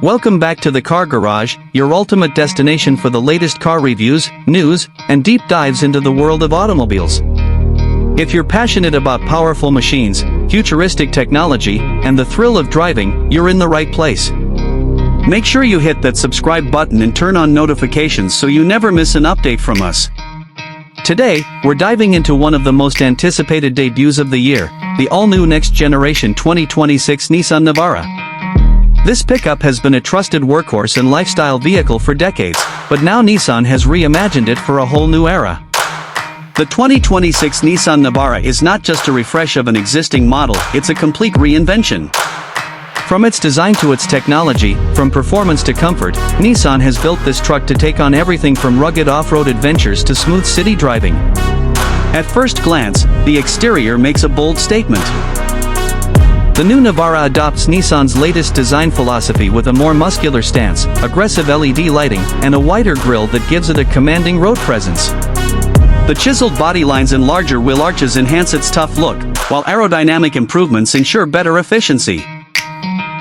Welcome back to the Car Garage, your ultimate destination for the latest car reviews, news, and deep dives into the world of automobiles. If you're passionate about powerful machines, futuristic technology, and the thrill of driving, you're in the right place. Make sure you hit that subscribe button and turn on notifications so you never miss an update from us. Today, we're diving into one of the most anticipated debuts of the year, the all-new next-generation 2026 Nissan Navara. This pickup has been a trusted workhorse and lifestyle vehicle for decades, but now Nissan has reimagined it for a whole new era. The 2026 Nissan Navara is not just a refresh of an existing model, it's a complete reinvention. From its design to its technology, from performance to comfort, Nissan has built this truck to take on everything from rugged off-road adventures to smooth city driving. At first glance, the exterior makes a bold statement. The new Navara adopts Nissan's latest design philosophy with a more muscular stance, aggressive LED lighting, and a wider grille that gives it a commanding road presence. The chiseled body lines and larger wheel arches enhance its tough look, while aerodynamic improvements ensure better efficiency.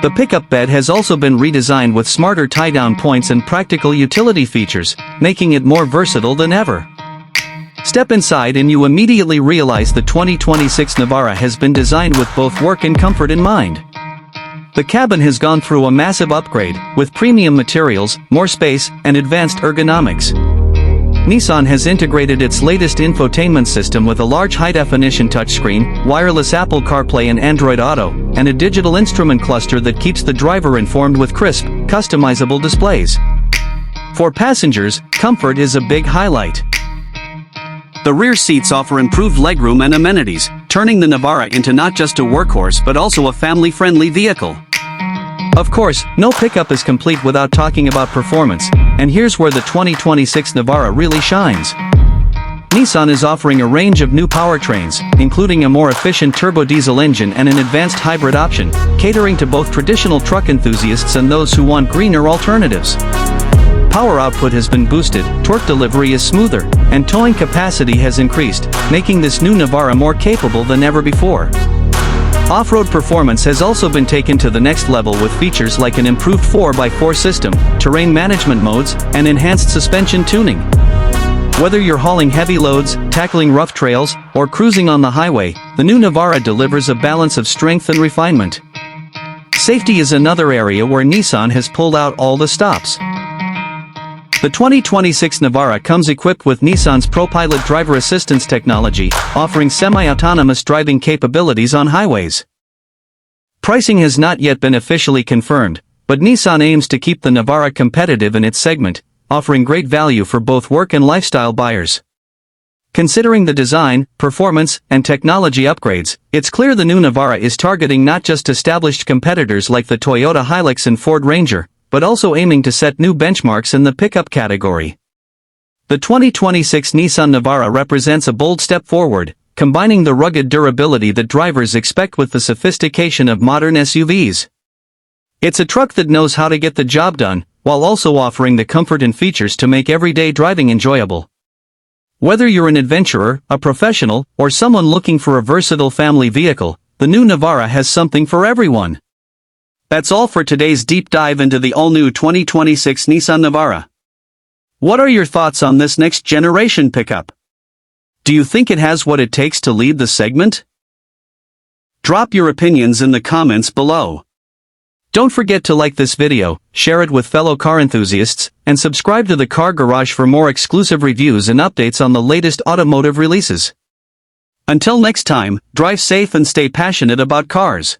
The pickup bed has also been redesigned with smarter tie-down points and practical utility features, making it more versatile than ever. Step inside and you immediately realize the 2026 Navara has been designed with both work and comfort in mind. The cabin has gone through a massive upgrade, with premium materials, more space, and advanced ergonomics. Nissan has integrated its latest infotainment system with a large high-definition touchscreen, wireless Apple CarPlay and Android Auto, and a digital instrument cluster that keeps the driver informed with crisp, customizable displays. For passengers, comfort is a big highlight. The rear seats offer improved legroom and amenities, turning the Navara into not just a workhorse but also a family-friendly vehicle. Of course, no pickup is complete without talking about performance, and here's where the 2026 Navara really shines. Nissan is offering a range of new powertrains, including a more efficient turbo diesel engine and an advanced hybrid option, catering to both traditional truck enthusiasts and those who want greener alternatives. Power output has been boosted, torque delivery is smoother, and towing capacity has increased, making this new Navara more capable than ever before. Off-road performance has also been taken to the next level with features like an improved 4x4 system, terrain management modes, and enhanced suspension tuning. Whether you're hauling heavy loads, tackling rough trails, or cruising on the highway, the new Navara delivers a balance of strength and refinement. Safety is another area where Nissan has pulled out all the stops. The 2026 Navara comes equipped with Nissan's ProPilot driver assistance technology, offering semi-autonomous driving capabilities on highways. Pricing has not yet been officially confirmed, but Nissan aims to keep the Navara competitive in its segment, offering great value for both work and lifestyle buyers. Considering the design, performance, and technology upgrades, it's clear the new Navara is targeting not just established competitors like the Toyota Hilux and Ford Ranger, but also aiming to set new benchmarks in the pickup category. The 2026 Nissan Navara represents a bold step forward, combining the rugged durability that drivers expect with the sophistication of modern SUVs. It's a truck that knows how to get the job done, while also offering the comfort and features to make everyday driving enjoyable. Whether you're an adventurer, a professional, or someone looking for a versatile family vehicle, the new Navara has something for everyone. That's all for today's deep dive into the all-new 2026 Nissan Navara. What are your thoughts on this next-generation pickup? Do you think it has what it takes to lead the segment? Drop your opinions in the comments below. Don't forget to like this video, share it with fellow car enthusiasts, and subscribe to the Car Garage for more exclusive reviews and updates on the latest automotive releases. Until next time, drive safe and stay passionate about cars.